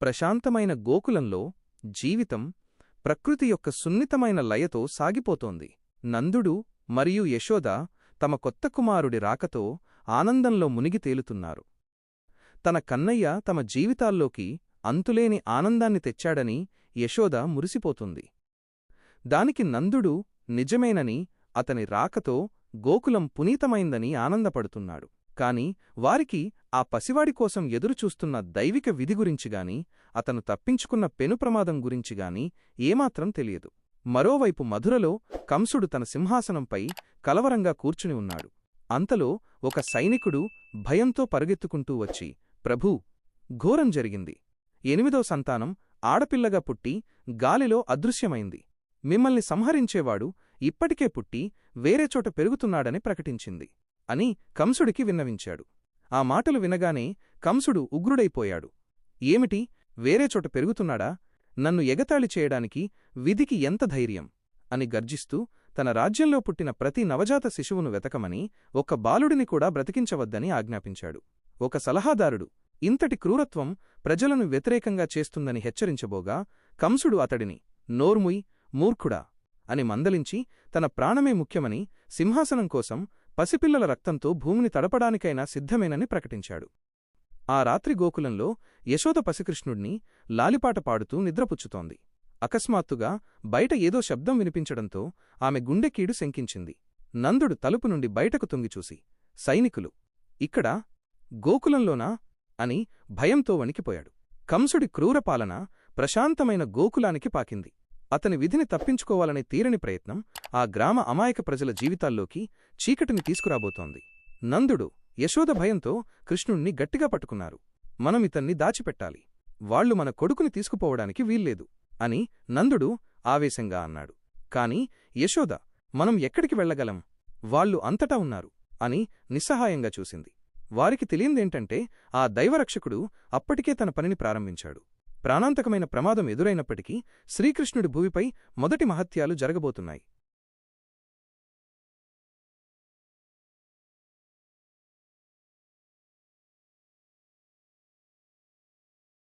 ప్రశాంతమైన గోకులంలో జీవితం ప్రకృతి యొక్క సున్నితమైన లయతో సాగిపోతోంది. నందుడు మరియు యశోద తమ కొత్త కుమారుడి రాకతో ఆనందంలో మునిగి తేలుతున్నారు. తన కన్నయ్య తమ జీవితాల్లోకి అంతులేని ఆనందాన్ని తెచ్చాడని యశోద మురిసిపోతుంది. దానికి నందుడు నిజమేనని, అతని రాకతో గోకులం పునీతమైందని ఆనందపడుతున్నాడు. కాని వారికి ఆ పసివాడి కోసం ఎదురుచూస్తున్న దైవిక విధి గురించిగాని, అతను తప్పించుకున్న పెనుప్రమాదం గురించిగాని ఏమాత్రం తెలియదు. మరోవైపు మధురలో కంసుడు తన సింహాసనంపై కలవరంగా కూర్చుని ఉన్నాడు. అంతలో ఒక సైనికుడు భయంతో పరుగెత్తుకుంటూ వచ్చి, ప్రభూ, ఘోరం జరిగింది. 8వ సంతానం ఆడపిల్లగా పుట్టి గాలిలో అదృశ్యమైంది. మిమ్మల్ని సంహరించేవాడు ఇప్పటికే పుట్టి వేరేచోట పెరుగుతున్నాడని ప్రకటించింది అని కంసుడికి విన్నవించాడు. ఆ మాటలు వినగానే కంసుడు ఉగ్రుడైపోయాడు. ఏమిటి, వేరేచోట పెరుగుతున్నాడా? నన్ను ఎగతాళి చేయడానికి విధికి ఎంత ధైర్యం అని గర్జిస్తూ తన రాజ్యంలో పుట్టిన ప్రతి నవజాత శిశువును వెతకమని, ఒక్క బాలుడిని కూడా బ్రతికించవద్దని ఆజ్ఞాపించాడు. ఒక సలహాదారుడు ఇంతటి క్రూరత్వం ప్రజలను వ్యతిరేకంగా చేస్తుందని హెచ్చరించబోగా కంసుడు అతడిని నోర్ముయ్, మూర్ఖుడా అని మందలించి తన ప్రాణమే ముఖ్యమని, సింహాసనం కోసం పసిపిల్లల రక్తంతో భూమిని తడపడానికైనా సిద్ధమేనని ప్రకటించాడు. ఆ రాత్రి గోకులంలో యశోద పసికృష్ణుణ్ణి లాలిపాట పాడుతూ నిద్రపుచ్చుతోంది. అకస్మాత్తుగా బయట ఏదో శబ్దం వినిపించడంతో ఆమె గుండెకీడు శంకించింది. నందుడు తలుపు నుండి బయటకు తొంగిచూసి, సైనికులు ఇక్కడ గోకులంలోనా అని భయంతో వణికిపోయాడు. కంసుడి క్రూరపాలన ప్రశాంతమైన గోకులానికి పాకింది. అతని విధిని తప్పించుకోవాలనే తీరని ప్రయత్నం ఆ గ్రామ అమాయక ప్రజల జీవితాల్లోకి చీకటిని తీసుకురాబోతోంది. నందుడు, యశోద భయంతో కృష్ణుణ్ణి గట్టిగా పట్టుకున్నారు. మనం ఇతన్ని దాచిపెట్టాలి. వాళ్లు మన కొడుకుని తీసుకుపోవడానికి వీల్లేదు అని నందుడు ఆవేశంగా అన్నాడు. కాని యశోద, మనం ఎక్కడికి వెళ్లగలం? వాళ్లు అంతటా ఉన్నారు అని నిస్సహాయంగా చూసింది. వారికి తెలియందేంటంటే ఆ దైవరక్షకుడు అప్పటికే తన పనిని ప్రారంభించాడు. ప్రాణాంతకమైన ప్రమాదం ఎదురైనప్పటికీ శ్రీకృష్ణుడి భూమిపై మొదటి మహత్యాలు జరగబోతున్నాయి.